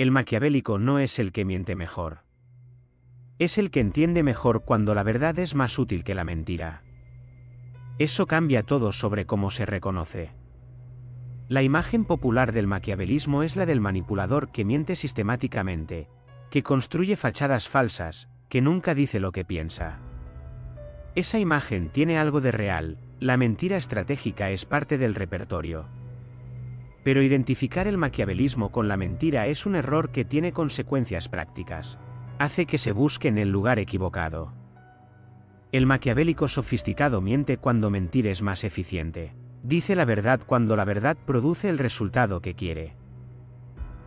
El maquiavélico no es el que miente mejor. Es el que entiende mejor cuando la verdad es más útil que la mentira. Eso cambia todo sobre cómo se reconoce. La imagen popular del maquiavelismo es la del manipulador que miente sistemáticamente, que construye fachadas falsas, que nunca dice lo que piensa. Esa imagen tiene algo de real, la mentira estratégica es parte del repertorio. Pero identificar el maquiavelismo con la mentira es un error que tiene consecuencias prácticas. Hace que se busque en el lugar equivocado. El maquiavélico sofisticado miente cuando mentir es más eficiente. Dice la verdad cuando la verdad produce el resultado que quiere.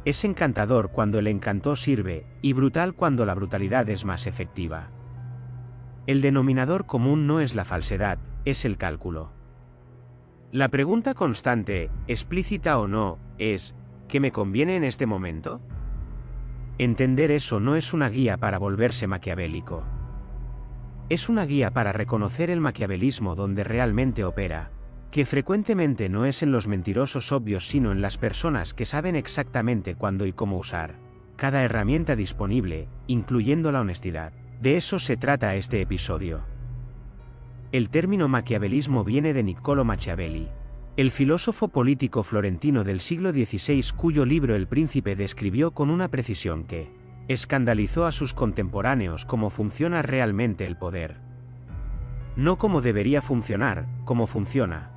Es encantador cuando el encanto sirve, y brutal cuando la brutalidad es más efectiva. El denominador común no es la falsedad, es el cálculo. La pregunta constante, explícita o no, es, ¿qué me conviene en este momento? Entender eso no es una guía para volverse maquiavélico. Es una guía para reconocer el maquiavelismo donde realmente opera, que frecuentemente no es en los mentirosos obvios sino en las personas que saben exactamente cuándo y cómo usar cada herramienta disponible, incluyendo la honestidad. De eso se trata este episodio. El término maquiavelismo viene de Niccolò Machiavelli, el filósofo político florentino del siglo XVI cuyo libro El Príncipe describió con una precisión que escandalizó a sus contemporáneos cómo funciona realmente el poder. No cómo debería funcionar, cómo funciona.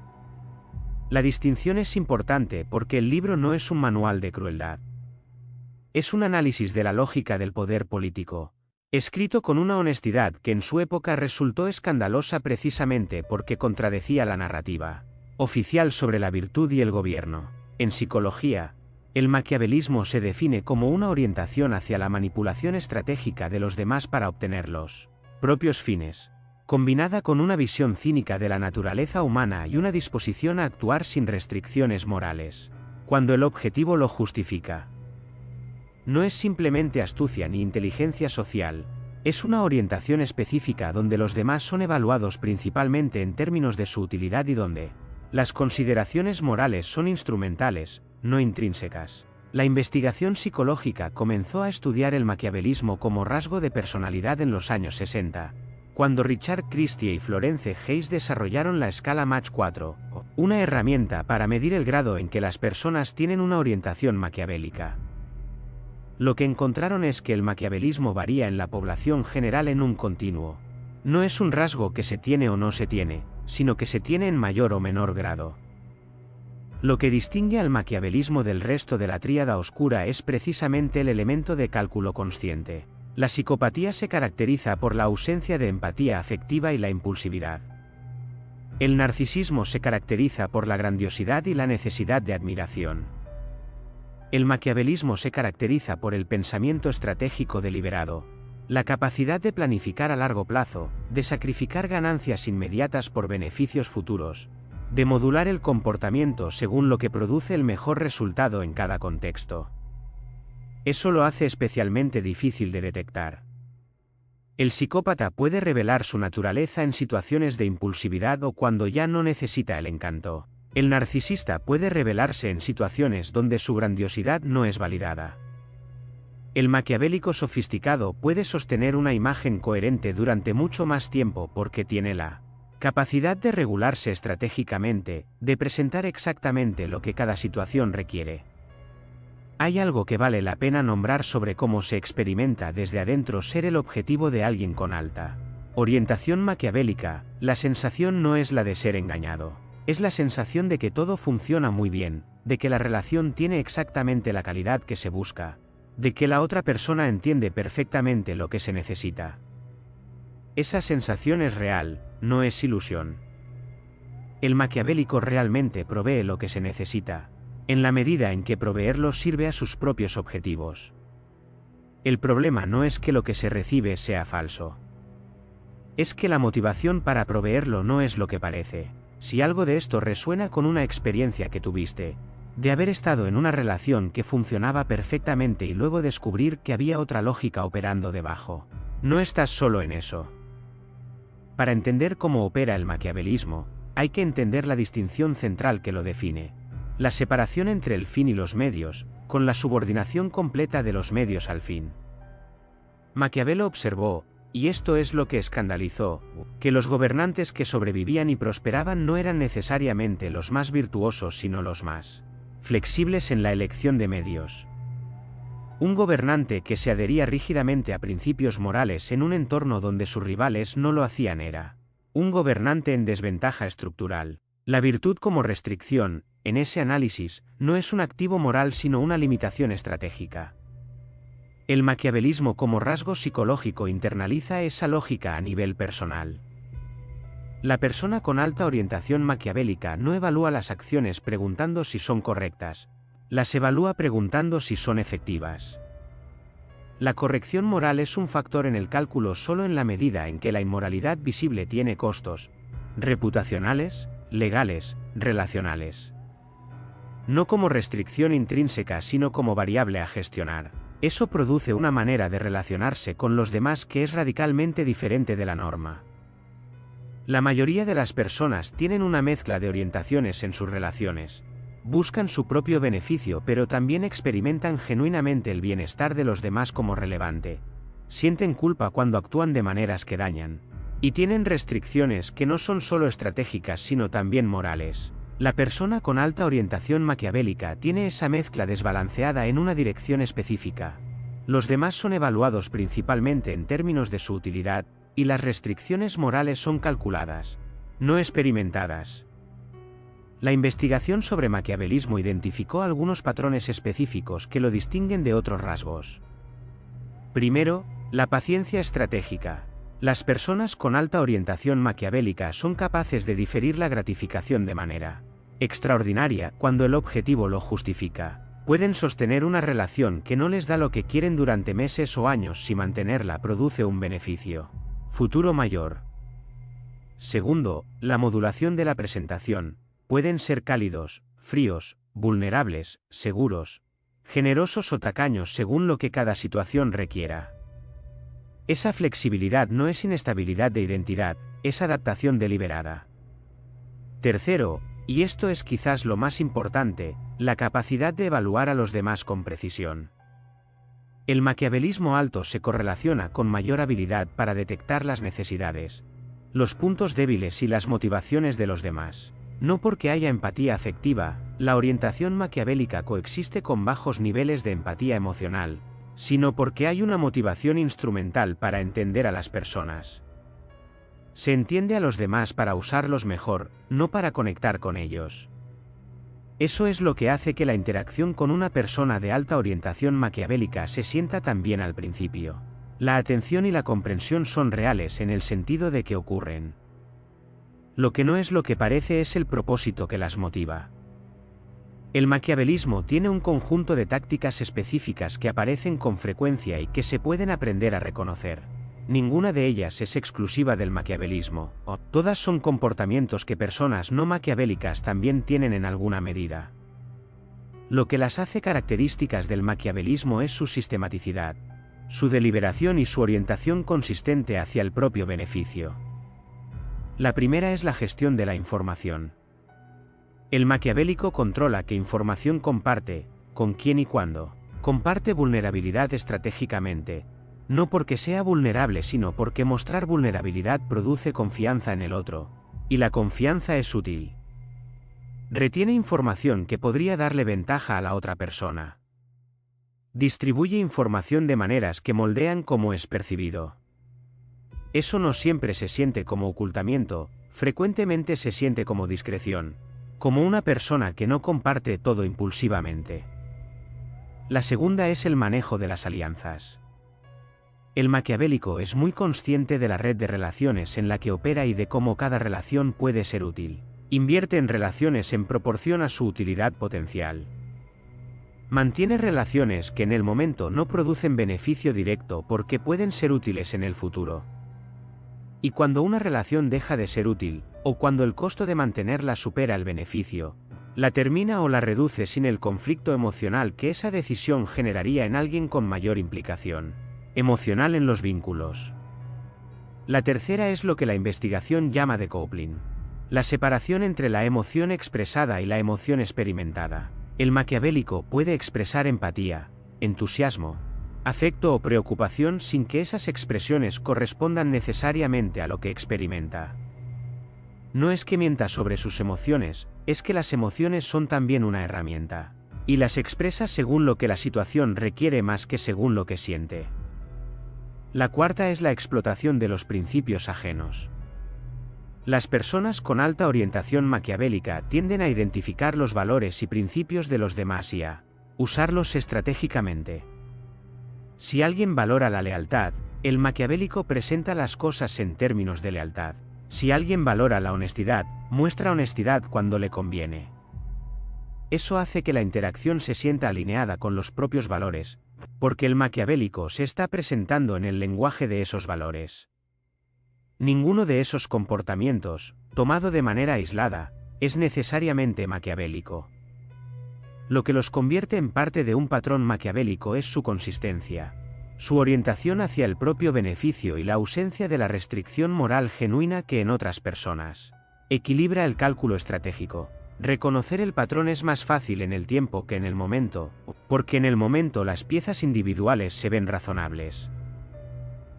La distinción es importante porque el libro no es un manual de crueldad. Es un análisis de la lógica del poder político, escrito con una honestidad que en su época resultó escandalosa precisamente porque contradecía la narrativa oficial sobre la virtud y el gobierno. En psicología, el maquiavelismo se define como una orientación hacia la manipulación estratégica de los demás para obtener los propios fines, combinada con una visión cínica de la naturaleza humana y una disposición a actuar sin restricciones morales, cuando el objetivo lo justifica. No es simplemente astucia ni inteligencia social, es una orientación específica donde los demás son evaluados principalmente en términos de su utilidad y donde las consideraciones morales son instrumentales, no intrínsecas. La investigación psicológica comenzó a estudiar el maquiavelismo como rasgo de personalidad en los años 60, cuando Richard Christie y Florence Hayes desarrollaron la escala Mach 4, una herramienta para medir el grado en que las personas tienen una orientación maquiavélica. Lo que encontraron es que el maquiavelismo varía en la población general en un continuo. No es un rasgo que se tiene o no se tiene, sino que se tiene en mayor o menor grado. Lo que distingue al maquiavelismo del resto de la tríada oscura es precisamente el elemento de cálculo consciente. La psicopatía se caracteriza por la ausencia de empatía afectiva y la impulsividad. El narcisismo se caracteriza por la grandiosidad y la necesidad de admiración. El maquiavelismo se caracteriza por el pensamiento estratégico deliberado, la capacidad de planificar a largo plazo, de sacrificar ganancias inmediatas por beneficios futuros, de modular el comportamiento según lo que produce el mejor resultado en cada contexto. Eso lo hace especialmente difícil de detectar. El psicópata puede revelar su naturaleza en situaciones de impulsividad o cuando ya no necesita el encanto. El narcisista puede revelarse en situaciones donde su grandiosidad no es validada. El maquiavélico sofisticado puede sostener una imagen coherente durante mucho más tiempo porque tiene la capacidad de regularse estratégicamente, de presentar exactamente lo que cada situación requiere. Hay algo que vale la pena nombrar sobre cómo se experimenta desde adentro ser el objetivo de alguien con alta orientación maquiavélica. La sensación no es la de ser engañado. Es la sensación de que todo funciona muy bien, de que la relación tiene exactamente la calidad que se busca, de que la otra persona entiende perfectamente lo que se necesita. Esa sensación es real, no es ilusión. El maquiavélico realmente provee lo que se necesita, en la medida en que proveerlo sirve a sus propios objetivos. El problema no es que lo que se recibe sea falso. Es que la motivación para proveerlo no es lo que parece. Si algo de esto resuena con una experiencia que tuviste, de haber estado en una relación que funcionaba perfectamente y luego descubrir que había otra lógica operando debajo, no estás solo en eso. Para entender cómo opera el maquiavelismo, hay que entender la distinción central que lo define. La separación entre el fin y los medios, con la subordinación completa de los medios al fin. Maquiavelo observó, y esto es lo que escandalizó, que los gobernantes que sobrevivían y prosperaban no eran necesariamente los más virtuosos sino los más flexibles en la elección de medios. Un gobernante que se adhería rígidamente a principios morales en un entorno donde sus rivales no lo hacían era un gobernante en desventaja estructural. La virtud como restricción, en ese análisis, no es un activo moral sino una limitación estratégica. El maquiavelismo como rasgo psicológico internaliza esa lógica a nivel personal. La persona con alta orientación maquiavélica no evalúa las acciones preguntando si son correctas, las evalúa preguntando si son efectivas. La corrección moral es un factor en el cálculo solo en la medida en que la inmoralidad visible tiene costos reputacionales, legales, relacionales. No como restricción intrínseca sino como variable a gestionar. Eso produce una manera de relacionarse con los demás que es radicalmente diferente de la norma. La mayoría de las personas tienen una mezcla de orientaciones en sus relaciones. Buscan su propio beneficio pero también experimentan genuinamente el bienestar de los demás como relevante. Sienten culpa cuando actúan de maneras que dañan. Y tienen restricciones que no son solo estratégicas sino también morales. La persona con alta orientación maquiavélica tiene esa mezcla desbalanceada en una dirección específica. Los demás son evaluados principalmente en términos de su utilidad, y las restricciones morales son calculadas, no experimentadas. La investigación sobre maquiavelismo identificó algunos patrones específicos que lo distinguen de otros rasgos. Primero, la paciencia estratégica. Las personas con alta orientación maquiavélica son capaces de diferir la gratificación de manera extraordinaria cuando el objetivo lo justifica. Pueden sostener una relación que no les da lo que quieren durante meses o años si mantenerla produce un beneficio futuro mayor. Segundo, la modulación de la presentación. Pueden ser cálidos, fríos, vulnerables, seguros, generosos o tacaños según lo que cada situación requiera. Esa flexibilidad no es inestabilidad de identidad, es adaptación deliberada. Tercero, y esto es quizás lo más importante, la capacidad de evaluar a los demás con precisión. El maquiavelismo alto se correlaciona con mayor habilidad para detectar las necesidades, los puntos débiles y las motivaciones de los demás. No porque haya empatía afectiva, la orientación maquiavélica coexiste con bajos niveles de empatía emocional, sino porque hay una motivación instrumental para entender a las personas. Se entiende a los demás para usarlos mejor, no para conectar con ellos. Eso es lo que hace que la interacción con una persona de alta orientación maquiavélica se sienta tan bien al principio. La atención y la comprensión son reales en el sentido de que ocurren. Lo que no es lo que parece es el propósito que las motiva. El maquiavelismo tiene un conjunto de tácticas específicas que aparecen con frecuencia y que se pueden aprender a reconocer. Ninguna de ellas es exclusiva del maquiavelismo, todas son comportamientos que personas no maquiavélicas también tienen en alguna medida. Lo que las hace características del maquiavelismo es su sistematicidad, su deliberación y su orientación consistente hacia el propio beneficio. La primera es la gestión de la información. El maquiavélico controla qué información comparte, con quién y cuándo. Comparte vulnerabilidad estratégicamente, no porque sea vulnerable sino porque mostrar vulnerabilidad produce confianza en el otro, y la confianza es útil. Retiene información que podría darle ventaja a la otra persona. Distribuye información de maneras que moldean cómo es percibido. Eso no siempre se siente como ocultamiento, frecuentemente se siente como discreción, como una persona que no comparte todo impulsivamente. La segunda es el manejo de las alianzas. El maquiavélico es muy consciente de la red de relaciones en la que opera y de cómo cada relación puede ser útil. Invierte en relaciones en proporción a su utilidad potencial. Mantiene relaciones que en el momento no producen beneficio directo porque pueden ser útiles en el futuro. Y cuando una relación deja de ser útil, o cuando el costo de mantenerla supera el beneficio, la termina o la reduce sin el conflicto emocional que esa decisión generaría en alguien con mayor implicación emocional en los vínculos. La tercera es lo que la investigación llama decoupling, la separación entre la emoción expresada y la emoción experimentada. El maquiavélico puede expresar empatía, entusiasmo, afecto o preocupación sin que esas expresiones correspondan necesariamente a lo que experimenta. No es que mienta sobre sus emociones, es que las emociones son también una herramienta, y las expresa según lo que la situación requiere más que según lo que siente. La cuarta es la explotación de los principios ajenos. Las personas con alta orientación maquiavélica tienden a identificar los valores y principios de los demás y a usarlos estratégicamente. Si alguien valora la lealtad, el maquiavélico presenta las cosas en términos de lealtad. Si alguien valora la honestidad, muestra honestidad cuando le conviene. Eso hace que la interacción se sienta alineada con los propios valores, porque el maquiavélico se está presentando en el lenguaje de esos valores. Ninguno de esos comportamientos, tomado de manera aislada, es necesariamente maquiavélico. Lo que los convierte en parte de un patrón maquiavélico es su consistencia, su orientación hacia el propio beneficio y la ausencia de la restricción moral genuina que en otras personas equilibra el cálculo estratégico. Reconocer el patrón es más fácil en el tiempo que en el momento, porque en el momento las piezas individuales se ven razonables.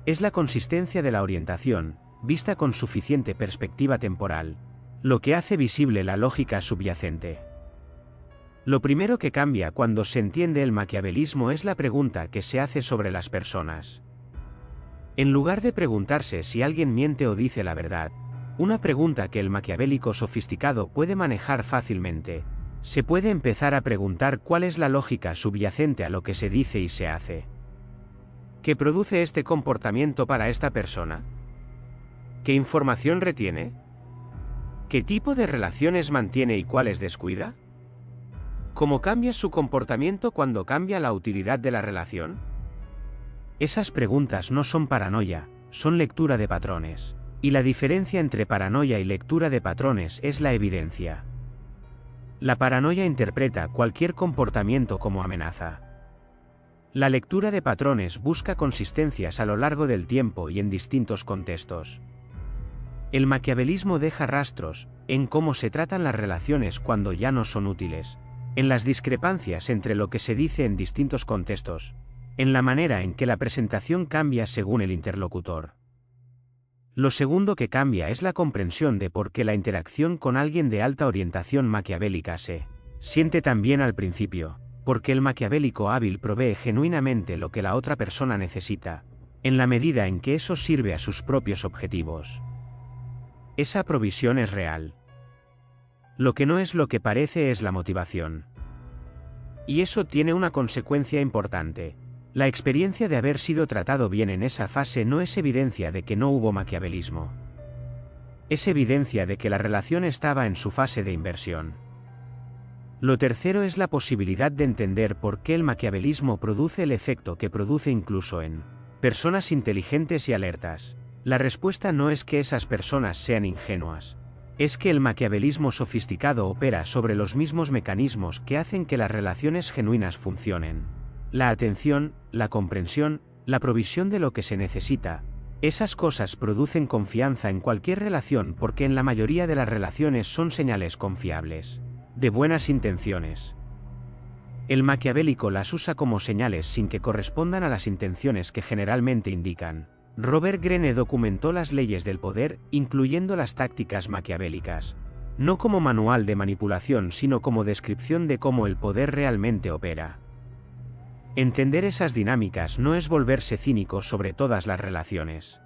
Es la consistencia de la orientación, vista con suficiente perspectiva temporal, lo que hace visible la lógica subyacente. Lo primero que cambia cuando se entiende el maquiavelismo es la pregunta que se hace sobre las personas. En lugar de preguntarse si alguien miente o dice la verdad, una pregunta que el maquiavélico sofisticado puede manejar fácilmente, se puede empezar a preguntar cuál es la lógica subyacente a lo que se dice y se hace. ¿Qué produce este comportamiento para esta persona? ¿Qué información retiene? ¿Qué tipo de relaciones mantiene y cuáles descuida? ¿Cómo cambia su comportamiento cuando cambia la utilidad de la relación? Esas preguntas no son paranoia, son lectura de patrones. Y la diferencia entre paranoia y lectura de patrones es la evidencia. La paranoia interpreta cualquier comportamiento como amenaza. La lectura de patrones busca consistencias a lo largo del tiempo y en distintos contextos. El maquiavelismo deja rastros en cómo se tratan las relaciones cuando ya no son útiles, en las discrepancias entre lo que se dice en distintos contextos, en la manera en que la presentación cambia según el interlocutor. Lo segundo que cambia es la comprensión de por qué la interacción con alguien de alta orientación maquiavélica se siente tan bien al principio, porque el maquiavélico hábil provee genuinamente lo que la otra persona necesita, en la medida en que eso sirve a sus propios objetivos. Esa provisión es real. Lo que no es lo que parece es la motivación. Y eso tiene una consecuencia importante. La experiencia de haber sido tratado bien en esa fase no es evidencia de que no hubo maquiavelismo. Es evidencia de que la relación estaba en su fase de inversión. Lo tercero es la posibilidad de entender por qué el maquiavelismo produce el efecto que produce incluso en personas inteligentes y alertas. La respuesta no es que esas personas sean ingenuas. Es que el maquiavelismo sofisticado opera sobre los mismos mecanismos que hacen que las relaciones genuinas funcionen. La atención, la comprensión, la provisión de lo que se necesita. Esas cosas producen confianza en cualquier relación porque en la mayoría de las relaciones son señales confiables, de buenas intenciones. El maquiavélico las usa como señales sin que correspondan a las intenciones que generalmente indican. Robert Greene documentó las leyes del poder, incluyendo las tácticas maquiavélicas, no como manual de manipulación sino como descripción de cómo el poder realmente opera. Entender esas dinámicas no es volverse cínico sobre todas las relaciones.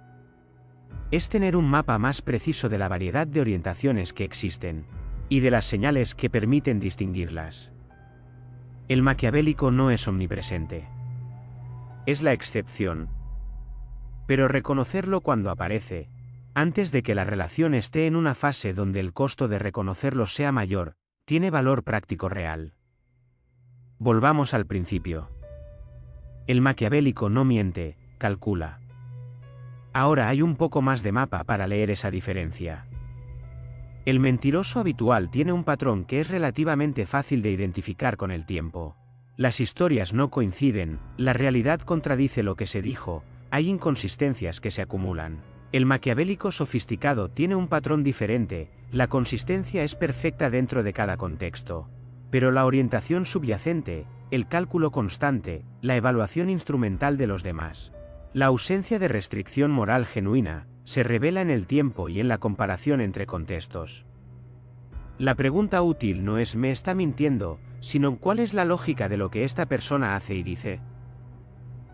Es tener un mapa más preciso de la variedad de orientaciones que existen, y de las señales que permiten distinguirlas. El maquiavélico no es omnipresente. Es la excepción. Pero reconocerlo cuando aparece, antes de que la relación esté en una fase donde el costo de reconocerlo sea mayor, tiene valor práctico real. Volvamos al principio. El maquiavélico no miente, calcula. Ahora hay un poco más de mapa para leer esa diferencia. El mentiroso habitual tiene un patrón que es relativamente fácil de identificar con el tiempo. Las historias no coinciden, la realidad contradice lo que se dijo, hay inconsistencias que se acumulan. El maquiavélico sofisticado tiene un patrón diferente, la consistencia es perfecta dentro de cada contexto. Pero la orientación subyacente, el cálculo constante, la evaluación instrumental de los demás, la ausencia de restricción moral genuina, se revela en el tiempo y en la comparación entre contextos. La pregunta útil no es ¿me está mintiendo?, sino ¿cuál es la lógica de lo que esta persona hace y dice?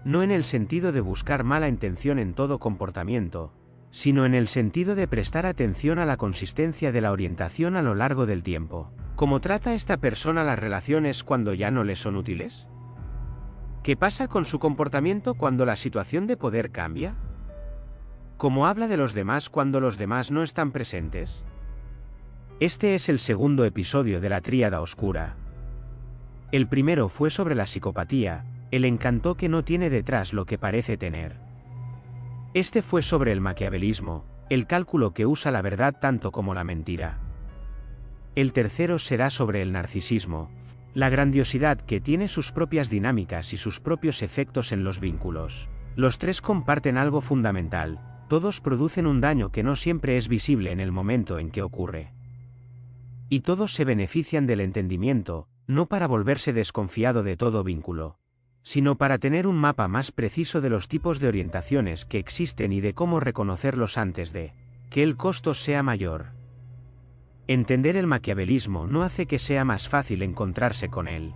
No en el sentido de buscar mala intención en todo comportamiento, sino en el sentido de prestar atención a la consistencia de la orientación a lo largo del tiempo. ¿Cómo trata esta persona las relaciones cuando ya no le son útiles? ¿Qué pasa con su comportamiento cuando la situación de poder cambia? ¿Cómo habla de los demás cuando los demás no están presentes? Este es el segundo episodio de la tríada oscura. El primero fue sobre la psicopatía, el encanto que no tiene detrás lo que parece tener. Este fue sobre el maquiavelismo, el cálculo que usa la verdad tanto como la mentira. El tercero será sobre el narcisismo, la grandiosidad que tiene sus propias dinámicas y sus propios efectos en los vínculos. Los tres comparten algo fundamental, todos producen un daño que no siempre es visible en el momento en que ocurre. Y todos se benefician del entendimiento, no para volverse desconfiado de todo vínculo, sino para tener un mapa más preciso de los tipos de orientaciones que existen y de cómo reconocerlos antes de que el costo sea mayor. Entender el maquiavelismo no hace que sea más fácil encontrarse con él,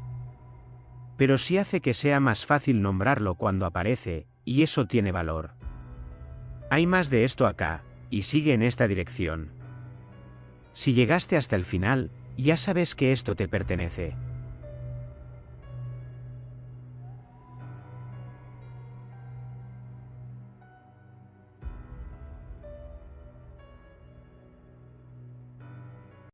pero sí hace que sea más fácil nombrarlo cuando aparece, y eso tiene valor. Hay más de esto acá, y sigue en esta dirección. Si llegaste hasta el final, ya sabes que esto te pertenece.